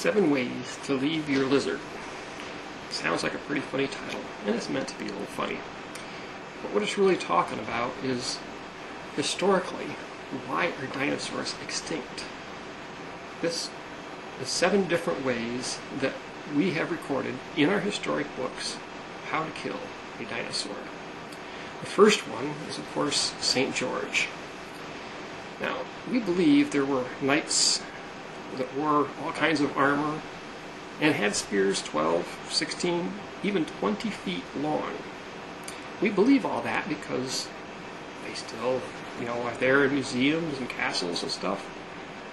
7 Ways to Leave Your Lizard. Sounds like a pretty funny title, and it's meant to be a little funny. But what it's really talking about is, historically, why are dinosaurs extinct? This is 7 different ways that we have recorded in our historic books how to kill a dinosaur. The first one is, of course, St. George. Now, we believe there were knights that wore all kinds of armor and had spears 12, 16, even 20 feet long. We believe all that because they still, are there in museums and castles and stuff.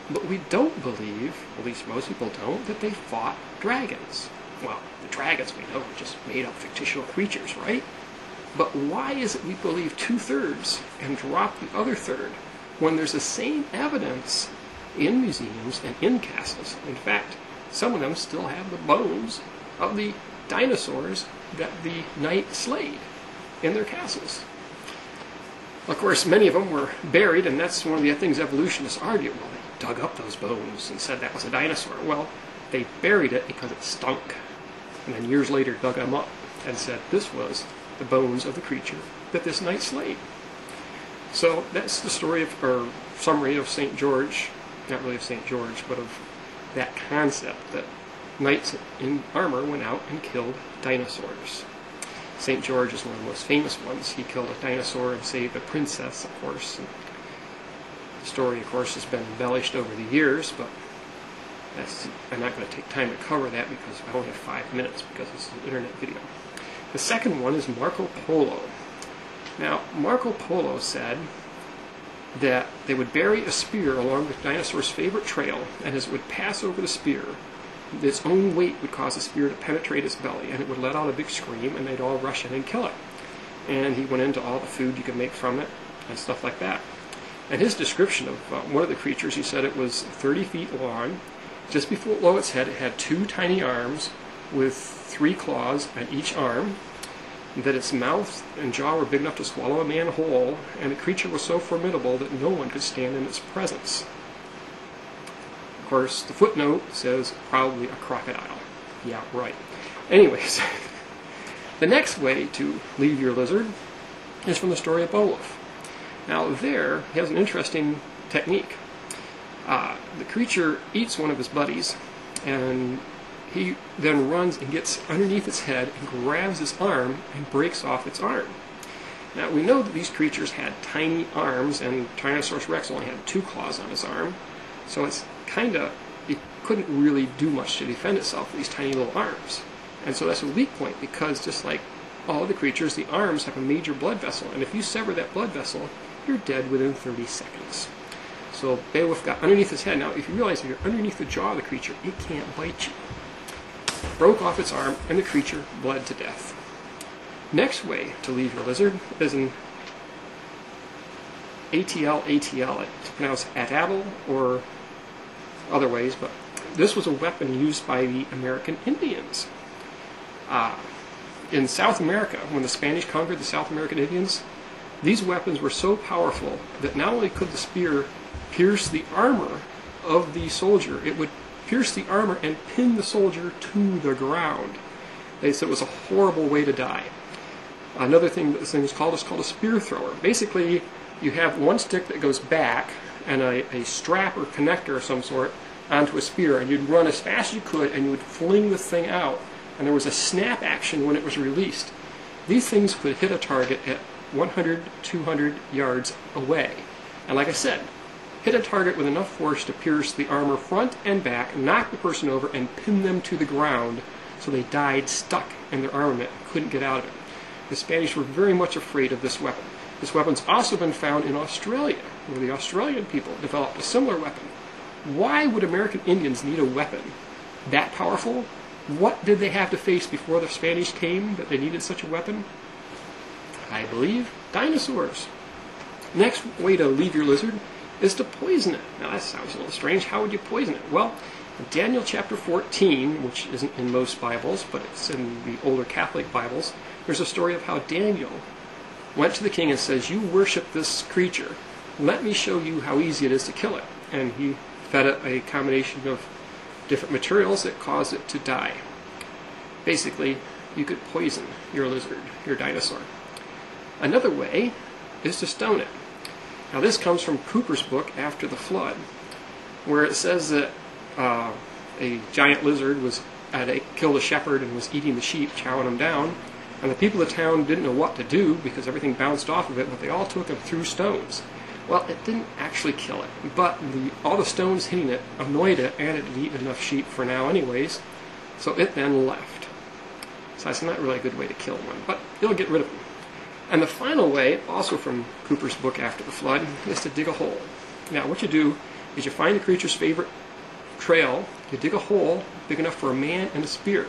But we don't believe, at least most people don't, that they fought dragons. Well, the dragons we know are just made up fictional creatures, right? But why is it we believe 2/3 and drop the other third when there's the same evidence in museums and in castles? In fact, some of them still have the bones of the dinosaurs that the knight slayed in their castles. Of course, many of them were buried, and that's one of the things evolutionists argue. Well, they dug up those bones and said that was a dinosaur. Well, they buried it because it stunk, and then years later dug them up and said this was the bones of the creature that this knight slayed. So that's the story of, or summary of St. George, not really of St. George, but of that concept that knights in armor went out and killed dinosaurs. St. George is one of the most famous ones. He killed a dinosaur and saved a princess, of course. And the story, of course, has been embellished over the years, but I'm not going to take time to cover that because I only have 5 minutes because this is an internet video. The second one is Marco Polo. Now, Marco Polo said that they would bury a spear along the dinosaur's favorite trail, and as it would pass over the spear, its own weight would cause the spear to penetrate its belly, and it would let out a big scream, and they'd all rush in and kill it. And he went into all the food you could make from it, and stuff like that. And his description of one of the creatures, he said it was 30 feet long. Just below its head, it had 2 tiny arms with 3 claws on each arm, that its mouth and jaw were big enough to swallow a man whole, and the creature was so formidable that no one could stand in its presence. Of course, the footnote says probably a crocodile. Yeah, right. Anyways, the next way to leave your lizard is from the story of Olaf. Now there, he has an interesting technique. The creature eats one of his buddies, and he then runs and gets underneath its head and grabs its arm and breaks off its arm. Now, we know that these creatures had tiny arms, and Tyrannosaurus rex only had 2 claws on his arm, so it couldn't really do much to defend itself with these tiny little arms. And so that's a weak point, because just like all the creatures, the arms have a major blood vessel, and if you sever that blood vessel, you're dead within 30 seconds. So Beowulf got underneath his head. Now, if you realize if you're underneath the jaw of the creature, it can't bite you. Broke off its arm, and the creature bled to death. Next way to leave your lizard is an ATL. It's pronounced ATATL or other ways, but this was a weapon used by the American Indians. In South America, when the Spanish conquered the South American Indians, these weapons were so powerful that not only could the spear pierce the armor of the soldier, it would pierce the armor and pin the soldier to the ground. They said it was a horrible way to die. Another thing that this thing is called a spear thrower. Basically, you have one stick that goes back and a strap or connector of some sort onto a spear, and you'd run as fast as you could, and you would fling the thing out, and there was a snap action when it was released. These things could hit a target at 100, 200 yards away. And like I said, hit a target with enough force to pierce the armor front and back, knock the person over, and pin them to the ground so they died stuck in their armament and couldn't get out of it. The Spanish were very much afraid of this weapon. This weapon's also been found in Australia, where the Australian people developed a similar weapon. Why would American Indians need a weapon that powerful? What did they have to face before the Spanish came that they needed such a weapon? I believe dinosaurs. Next way to leave your lizard is to poison it. Now that sounds a little strange. How would you poison it? Well, in Daniel chapter 14, which isn't in most Bibles, but it's in the older Catholic Bibles, there's a story of how Daniel went to the king and says, "You worship this creature. Let me show you how easy it is to kill it." And he fed it a combination of different materials that cause it to die. Basically, you could poison your lizard, your dinosaur. Another way is to stone it. Now this comes from Cooper's book, After the Flood, where it says that a giant lizard had killed a shepherd and was eating the sheep, chowing them down, and the people of the town didn't know what to do because everything bounced off of it, but they all took and threw stones. Well, it didn't actually kill it, but all the stones hitting it annoyed it, and it had eaten enough sheep for now anyways, so it then left. So that's not really a good way to kill one, but it'll get rid of them. And the final way, also from Cooper's book After the Flood, is to dig a hole. Now what you do is you find the creature's favorite trail, you dig a hole big enough for a man and a spear.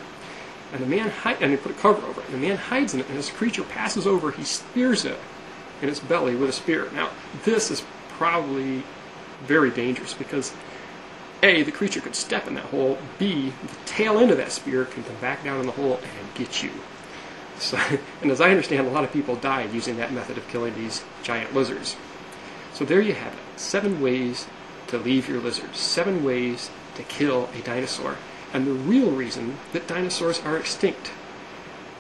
And you put a cover over it. And the man hides in it, and as the creature passes over, he spears it in its belly with a spear. Now, this is probably very dangerous because A, the creature could step in that hole, B, the tail end of that spear can come back down in the hole and get you. So, and as I understand, a lot of people died using that method of killing these giant lizards. So there you have it. 7 ways to leave your lizard. 7 ways to kill a dinosaur. And the real reason that dinosaurs are extinct.